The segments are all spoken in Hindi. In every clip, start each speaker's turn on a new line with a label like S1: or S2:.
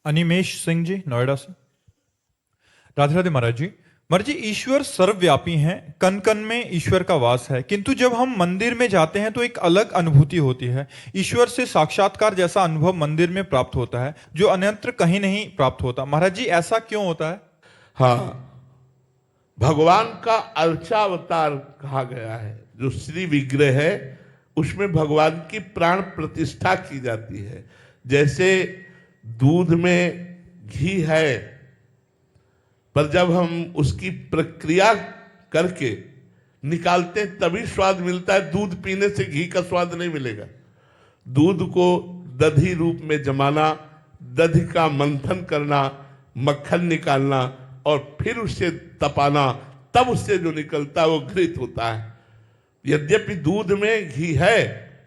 S1: अनिमेश सिंह जी नोएडा से। राधे राधे महाराज जी। महाराज जी, ईश्वर सर्वव्यापी हैं, कण कण में ईश्वर का वास है, किंतु जब हम मंदिर में जाते हैं तो एक अलग अनुभूति होती है। ईश्वर से साक्षात्कार जैसा अनुभव मंदिर में प्राप्त होता है जो अन्यत्र कहीं नहीं प्राप्त होता। महाराज जी, ऐसा क्यों होता है?
S2: हाँ, भगवान का अर्चावतार कहा गया है। जो श्री विग्रह है उसमें भगवान की प्राण प्रतिष्ठा की जाती है। जैसे दूध में घी है, पर जब हम उसकी प्रक्रिया करके निकालते हैं तभी स्वाद मिलता है। दूध पीने से घी का स्वाद नहीं मिलेगा। दूध को दधी रूप में जमाना, दधी का मंथन करना, मक्खन निकालना और फिर उसे तपाना, तब उससे जो निकलता है वो घृत होता है। यद्यपि दूध में घी है,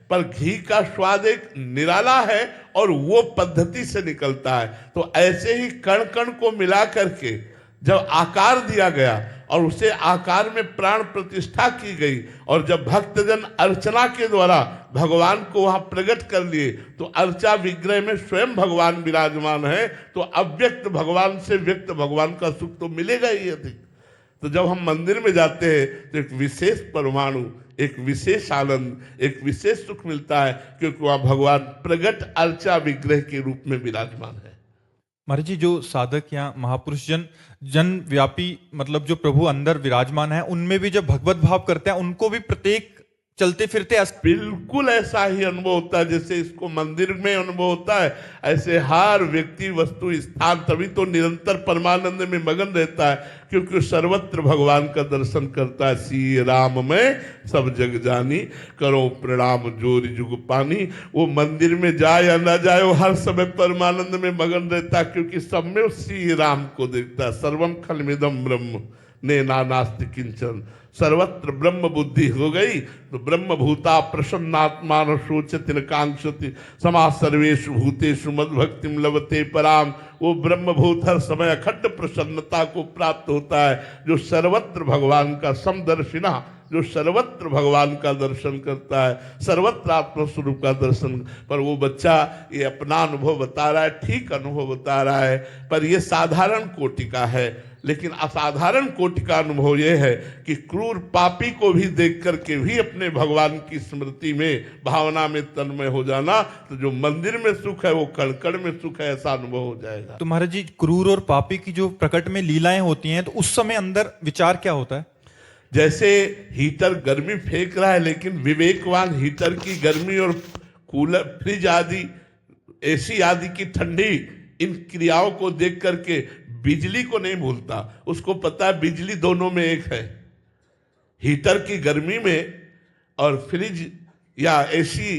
S2: पर घी का स्वाद एक निराला है और वो पद्धति से निकलता है। तो ऐसे ही कण कण को मिला करके जब आकार दिया गया और उसे आकार में प्राण प्रतिष्ठा की गई और जब भक्तजन अर्चना के द्वारा भगवान को वहां प्रकट कर लिए तो अर्चा विग्रह में स्वयं भगवान विराजमान है। तो अव्यक्त भगवान से व्यक्त भगवान का सुख तो मिलेगा ही अधिक। तो जब हम मंदिर में जाते हैं तो एक विशेष परमाणु, एक विशेष आनंद, एक विशेष सुख मिलता है, क्योंकि वह भगवान प्रगट अर्चा विग्रह के रूप में विराजमान है।
S1: महाराज जी, जो साधक या महापुरुष जन व्यापी मतलब जो प्रभु अंदर विराजमान है, उनमें भी जब भगवत भाव करते हैं उनको भी प्रत्येक चलते फिरते
S2: बिल्कुल ऐसा ही अनुभव होता है जैसे इसको मंदिर में अनुभव होता है। ऐसे हर व्यक्ति, वस्तु, स्थान तभी तो निरंतर परमानंद में मगन रहता है, क्योंकि सर्वत्र भगवान का दर्शन करता है। सी राम में सब जग जानी, करो प्रणाम जोरी जुग पानी। वो मंदिर में जाए या ना जाए, वो हर समय परमानंद में मगन रहता है, क्योंकि सब में श्री राम को देखता है। सर्वम खलमिदम ब्रह्म ने नास्ति किंचन, सर्वत्र ब्रह्म बुद्धि हो गई तो ब्रह्म भूता प्रसन्नात्मान शोचति न कांक्षति समा सर्वेषु भूतेषु मद्भक्तिम लभते पराम। वो ब्रह्म भूत हर समय अखंड प्रसन्नता को प्राप्त होता है, जो सर्वत्र भगवान का समदर्शिना, जो सर्वत्र भगवान का दर्शन करता है, सर्वत्र आत्मस्वरूप का दर्शन। पर वो बच्चा ये अपना अनुभव बता रहा है, ठीक अनुभव बता रहा है, पर ये साधारण कोटि का है। लेकिन असाधारण कोटि का अनुभव यह है कि क्रूर पापी को भी देख करके भी अपने भगवान की स्मृति में, भावना में तन्मय हो जाना, तो जो मंदिर में सुख है वो कण कण में सुख है, ऐसा अनुभव हो जाएगा।
S1: तो महाराज जी, क्रूर और पापी की जो प्रकट में लीलाएं होती हैं तो उस समय अंदर विचार क्या होता है?
S2: जैसे हीटर गर्मी फेंक रहा है, लेकिन विवेकवान हीटर की गर्मी और कूलर, फ्रिज आदि, एसी आदि की ठंडी, इन क्रियाओं को देख करके बिजली को नहीं भूलता। उसको पता है बिजली दोनों में एक है। हीटर की गर्मी में और फ्रिज या एसी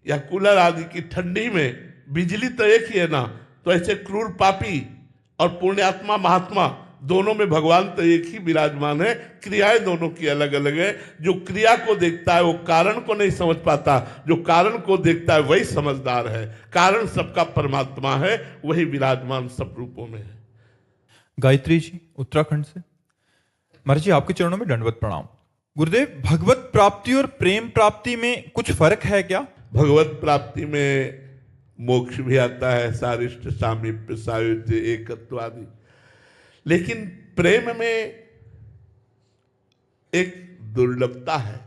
S2: या कूलर आदि की ठंडी में बिजली तो एक ही है ना। तो ऐसे क्रूर पापी और पुण्यात्मा महात्मा दोनों में भगवान तो एक ही विराजमान है, क्रियाएं दोनों की अलग अलग है। जो क्रिया को देखता है वो कारण को नहीं समझ पाता, जो कारण को देखता है वही समझदार है। कारण सबका परमात्मा है, वही विराजमान सब रूपों में है।
S1: गायत्री जी उत्तराखंड से। महाराज जी, आपके चरणों में दंडवत प्रणाम। गुरुदेव, भगवत प्राप्ति और प्रेम प्राप्ति में कुछ फर्क है क्या?
S2: भगवत प्राप्ति में मोक्ष भी आता है, सारिष्ट सामीप्य सायुज्य एकत्व आदि, लेकिन प्रेम में एक दुर्लभता है।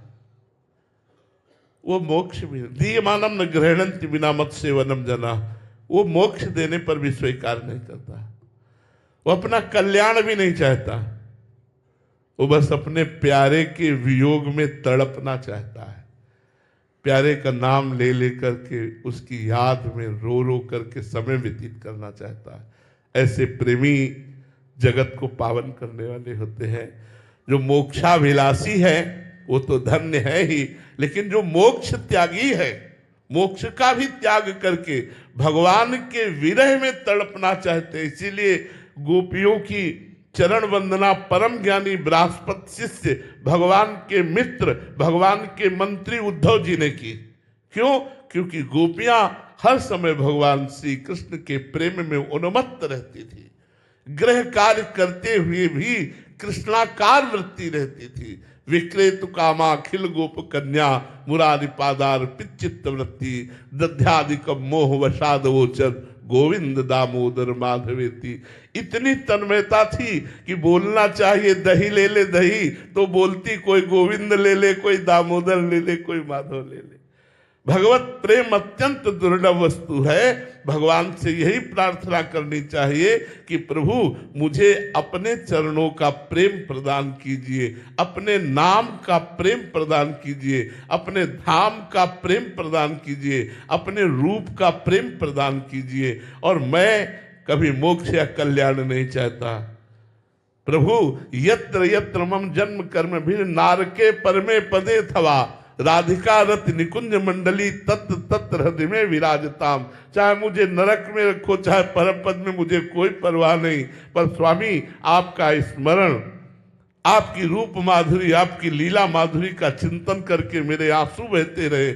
S2: वो मोक्ष भी दीयमानम न ग्रहणन्ति बिना मत सेवनम जना, वो मोक्ष देने पर भी स्वीकार नहीं करता। वो अपना कल्याण भी नहीं चाहता, वो बस अपने प्यारे के वियोग में तड़पना चाहता है। प्यारे का नाम ले लेकर के उसकी याद में रो रो करके समय व्यतीत करना चाहता है। ऐसे प्रेमी जगत को पावन करने वाले होते हैं। जो मोक्षाभिलाषी है वो तो धन्य है ही, लेकिन जो मोक्ष त्यागी है, मोक्ष का भी त्याग करके भगवान के विरह में तड़पना चाहते हैं। इसीलिए गोपियों की चरण वंदना परम ज्ञानी बृहस्पति शिष्य भगवान के मित्र, भगवान के मंत्री उद्धव जी ने की। क्यों? क्योंकि गोपियां हर समय भगवान श्री कृष्ण के प्रेम में उन्मत्त रहती थी। गृह कार्य करते हुए भी कृष्णाकार वृत्ति रहती थी। विक्रेतु कामा अखिल गोप कन्या मुरारी पादार पिचित्त वृत्ति दध्यादिकम मोह वसाद वोचर गोविंद दामोदर माधवेति। इतनी तन्मयता थी कि बोलना चाहिए दही ले ले दही, तो बोलती कोई गोविंद ले ले, कोई दामोदर ले ले, कोई माधव ले ले। भगवत प्रेम अत्यंत दुर्लभ वस्तु है। भगवान से यही प्रार्थना करनी चाहिए कि प्रभु मुझे अपने चरणों का प्रेम प्रदान कीजिए, अपने नाम का प्रेम प्रदान कीजिए, अपने धाम का प्रेम प्रदान कीजिए, अपने रूप का प्रेम प्रदान कीजिए। और मैं कभी मोक्ष या कल्याण नहीं चाहता। प्रभु यत्र यत्र मम जन्म कर्म भी नारके परमे पदे थवा, राधिका रत निकुंज मंडली तत्र तत्र हृदय में विराजताम। चाहे मुझे नरक में रखो, चाहे परम पद में, मुझे कोई परवाह नहीं, पर स्वामी आपका स्मरण, आपकी रूप माधुरी, आपकी लीला माधुरी का चिंतन करके मेरे आंसू बहते रहे।